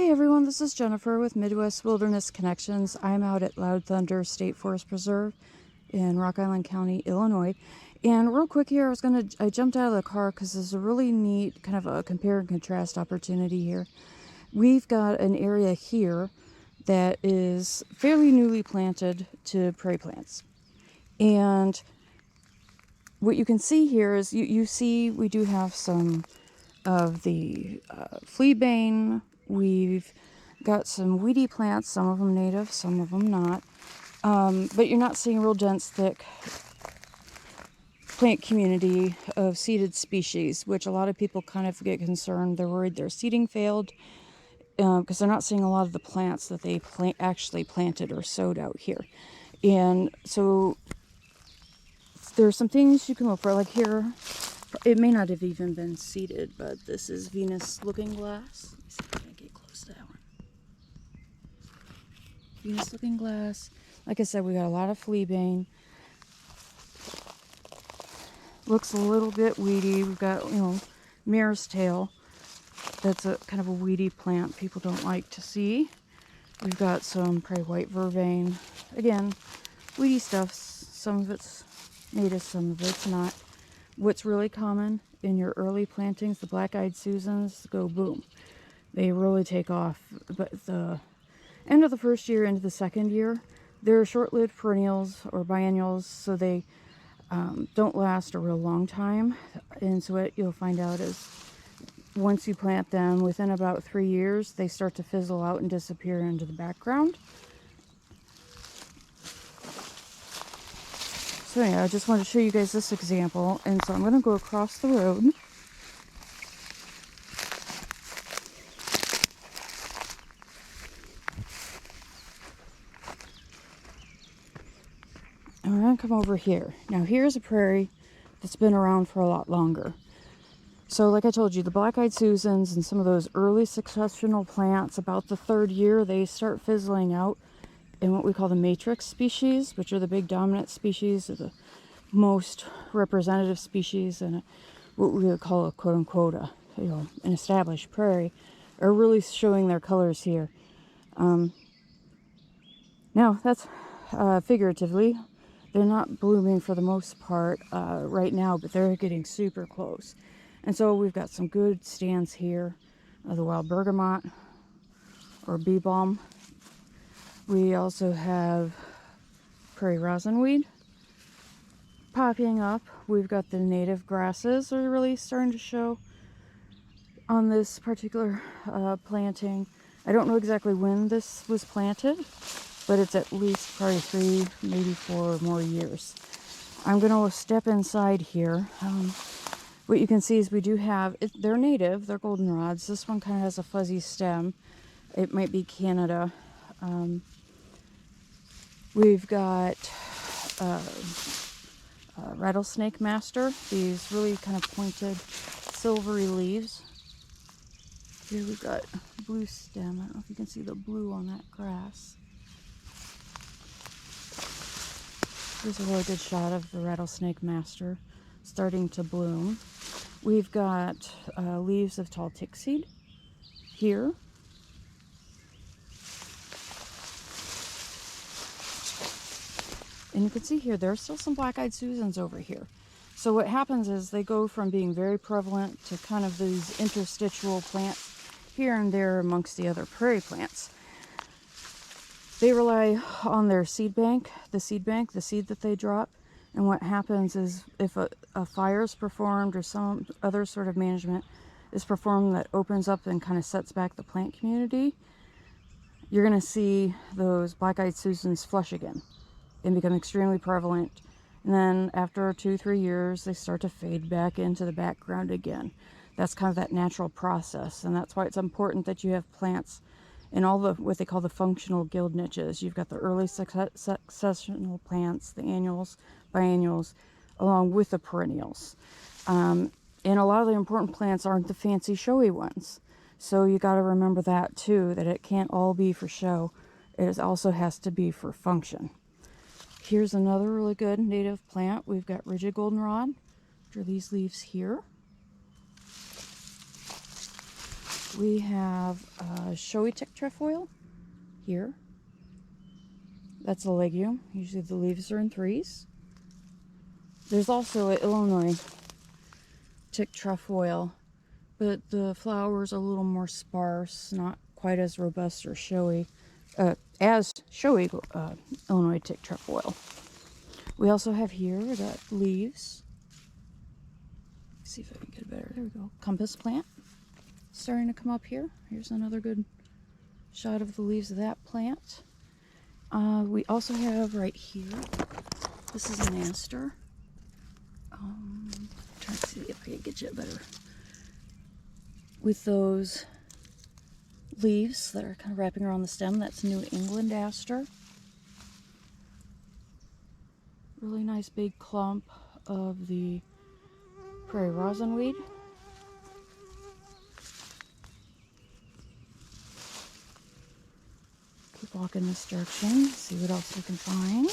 Hey everyone, this is Jennifer with Midwest Wilderness Connections. I'm out at Loud Thunder State Forest Preserve in Rock Island County, Illinois. And real quick here, I jumped out of the car because there's a really neat kind of a compare and contrast opportunity here. We've got an area here that is fairly newly planted to prairie plants. And what you can see here is you see we do have some of the fleabane. We've got some weedy plants, some of them native, some of them not. But you're not seeing a real dense, thick plant community of seeded species, which a lot of people kind of get concerned. They're worried their seeding failed because they're not seeing a lot of the plants that they actually planted or sowed out here. And so there are some things you can look for, like here. It may not have even been seeded, but this is Venus Looking Glass. Let me see if I can get close to that one. Venus Looking Glass. Like I said, we got a lot of fleabane. Looks a little bit weedy. We've got, mare's tail. That's a kind of a weedy plant people don't like to see. We've got some Prairie white vervain. Again, weedy stuff. Some of it's native, some of it's not. What's really common in your early plantings, the black-eyed Susans go boom. They really take off. But the end of the first year into the second year, they're short-lived perennials or biennials, so they don't last a real long time. And so what you'll find out is once you plant them, within about 3 years, they start to fizzle out and disappear into the background. So yeah, I just wanted to show you guys this example, and so I'm going to go across the road. And we're going to come over here. Now here's a prairie that's been around for a lot longer. So like I told you, the black-eyed Susans and some of those early successional plants, about the third year, they start fizzling out in what we call the matrix species, which are the big dominant species, or the most representative species in what we would call a quote-unquote an established prairie, are really showing their colors here. Now that's figuratively. They're not blooming for the most part right now, but they're getting super close. And so we've got some good stands here of the wild bergamot or bee balm. We also have prairie rosinweed popping up. We've got the native grasses are really starting to show on this particular planting. I don't know exactly when this was planted, but it's at least probably 3, maybe 4 more years. I'm going to step inside here. What you can see is we do have, they're native, they're goldenrods. This one kind of has a fuzzy stem. It might be Canada. We've got rattlesnake master, these really kind of pointed silvery leaves. Here we've got blue stem. I don't know if you can see the blue on that grass. Here's a really good shot of the rattlesnake master starting to bloom. We've got leaves of tall tickseed here. And you can see here, there are still some black-eyed Susans over here. So what happens is they go from being very prevalent to kind of these interstitial plants here and there amongst the other prairie plants. They rely on their seed bank, the seed that they drop. And what happens is if a fire is performed or some other sort of management is performed that opens up and kind of sets back the plant community, you're going to see those black-eyed Susans flush again and become extremely prevalent. And then after 2-3 years, they start to fade back into the background again. That's kind of that natural process. And that's why it's important that you have plants in all the what they call the functional guild niches. You've got the early successional plants, the annuals, biennials, along with the perennials. And a lot of the important plants aren't the fancy showy ones. So you got to remember that too, that it can't all be for show. It also has to be for function. Here's another really good native plant. We've got rigid goldenrod, which are these leaves here. We have showy tick trefoil here. That's a legume. Usually the leaves are in threes. There's also an Illinois tick trefoil, but the flowers are a little more sparse, not quite as robust or showy as showy Illinois tick trefoil. We also have here the leaves. Let's see if I can get it better. There we go. Compass plant starting to come up here. Here's another good shot of the leaves of that plant. We also have right here, this is an aster. Trying to see if I can get you better. With those leaves that are kind of wrapping around the stem, that's New England aster. Really nice big clump of the prairie rosinweed. Keep walking this direction, see what else we can find.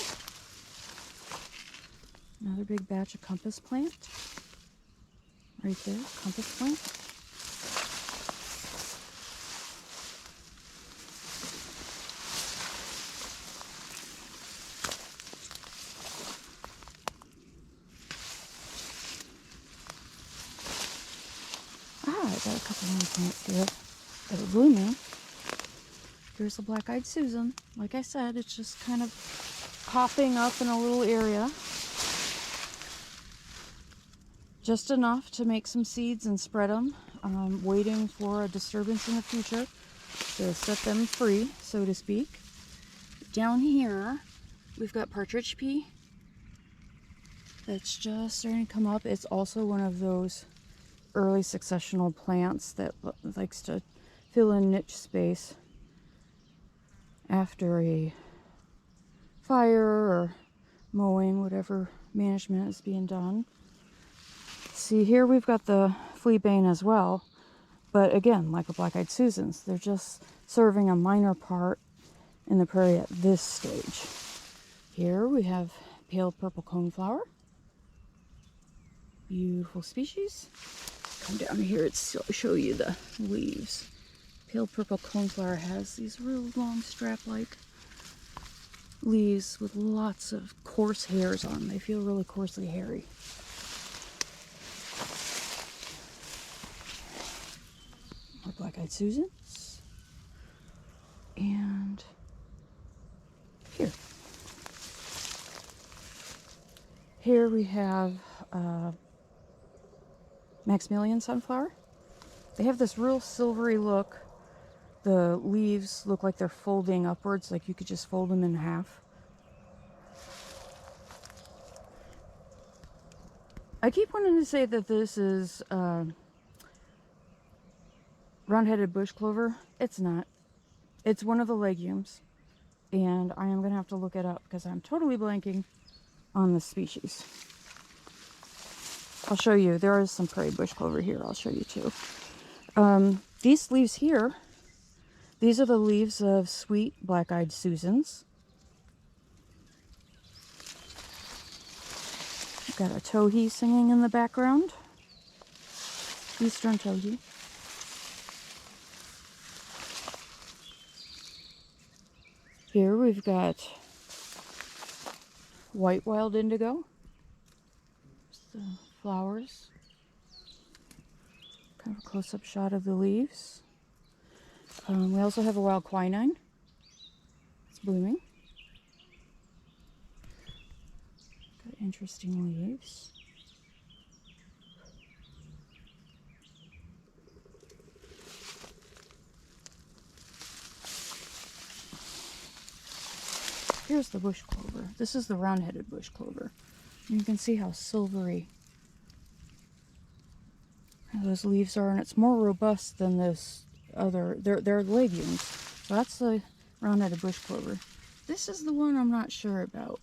Another big batch of compass plant. Right there, compass plant. I got a couple more plants here that are blooming. Here's the black-eyed Susan. Like I said, it's just kind of popping up in a little area. Just enough to make some seeds and spread them. Waiting for a disturbance in the future to set them free, so to speak. Down here, we've got partridge pea. That's just starting to come up. It's also one of those early successional plants that likes to fill in niche space after a fire or mowing, whatever management is being done. See, here we've got the fleabane as well, but again, like the black-eyed Susans, they're just serving a minor part in the prairie at this stage. Here we have pale purple coneflower. Beautiful species. Come down here and show you the leaves. Pale purple coneflower has these real long strap-like leaves with lots of coarse hairs on them. They feel really coarsely hairy. More black-eyed Susans. And here. Here we have Maximilian sunflower. They have this real silvery look. The leaves look like they're folding upwards, like you could just fold them in half. I keep wanting to say that this is round-headed bush clover. It's not. It's one of the legumes, and I am going to have to look it up because I'm totally blanking on the species. I'll show you. There is some prairie bush clover here. I'll show you too. These leaves here, these are the leaves of sweet black-eyed Susans. I've got a towhee singing in the background. Eastern towhee. Here we've got white wild indigo. The flowers. Kind of a close-up shot of the leaves. We also have a wild quinine. It's blooming. Got interesting leaves. Here's the bush clover. This is the round-headed bush clover. And you can see how silvery those leaves are, and it's more robust than this other. They're legumes. So that's the round-headed bush clover. This is the one I'm not sure about,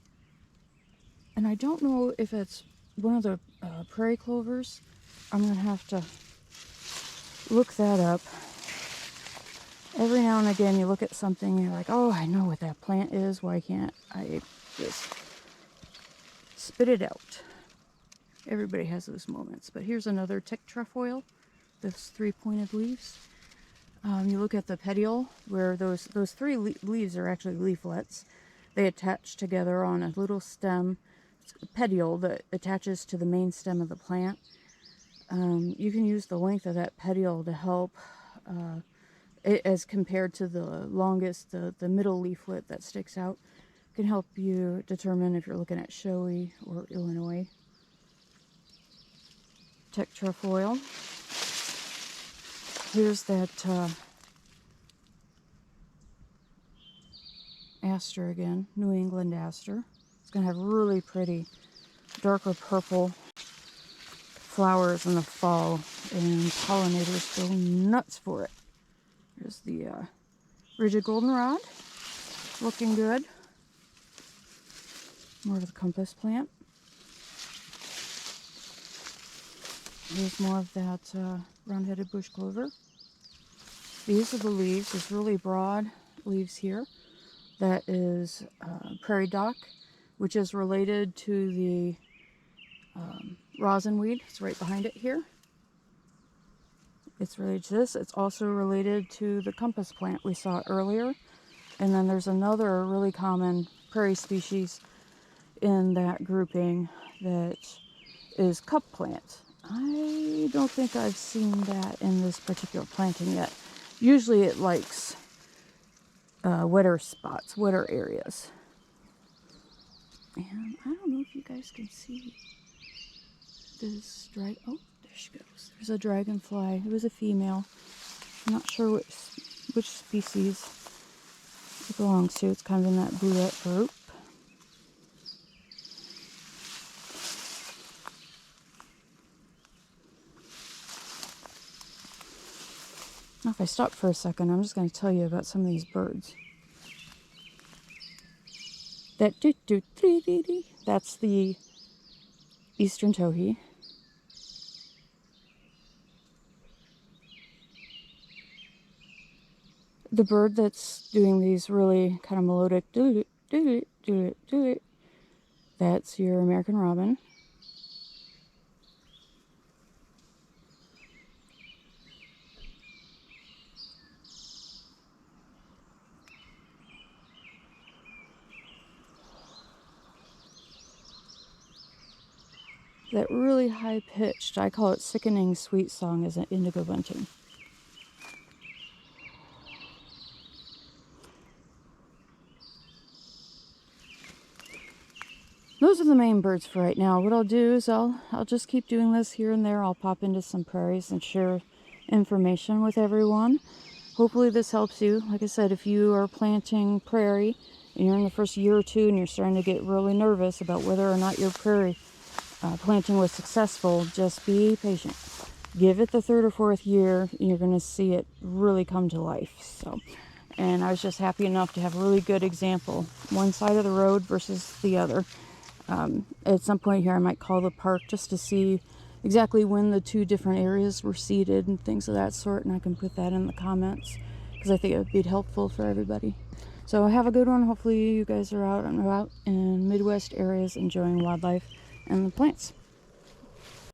and I don't know if it's one of the prairie clovers. I'm gonna have to look that up. Every now and again, you look at something and you're like, "Oh, I know what that plant is. Why can't I just spit it out?" Everybody has those moments. But here's another tick trefoil, those three-pointed leaves. You look at the petiole, where those three leaves are actually leaflets. They attach together on a little stem, petiole, that attaches to the main stem of the plant. You can use the length of that petiole to help, as compared to the longest, the middle leaflet that sticks out, can help you determine if you're looking at showy or Illinois. Tetrafoil. Here's that aster again, New England aster. It's going to have really pretty darker purple flowers in the fall, and pollinators go nuts for it. There's the rigid goldenrod, looking good. More of the compass plant. Here's more of that round-headed bush clover. These are the leaves. There's really broad leaves here. That is prairie dock, which is related to the rosin weed. It's right behind it here. It's related to this. It's also related to the compass plant we saw earlier. And then there's another really common prairie species in that grouping that is cup plant. I don't think I've seen that in this particular planting yet. Usually it likes wetter spots, wetter areas. And I don't know if you guys can see this oh, there she goes. There's a dragonfly. It was a female. I'm not sure which species it belongs to. It's kind of in that bluette group. Now, if I stop for a second, I'm just going to tell you about some of these birds. That that's the eastern towhee. The bird that's doing these really kind of melodic that's your American robin. That really high-pitched, I call it sickening sweet song, is an indigo bunting. Those are the main birds for right now. What I'll do is I'll just keep doing this here and there. I'll pop into some prairies and share information with everyone. Hopefully this helps you. Like I said, if you are planting prairie and you're in the first year or two and you're starting to get really nervous about whether or not your prairie planting was successful, just be patient. Give it the third or fourth year and you're going to see it really come to life. So, and I was just happy enough to have a really good example, one side of the road versus the other. At some point here I might call the park just to see exactly when the two different areas were seeded and things of that sort, and I can put that in the comments because I think it would be helpful for everybody. So have a good one. Hopefully you guys are out and about in Midwest areas enjoying wildlife and the plants.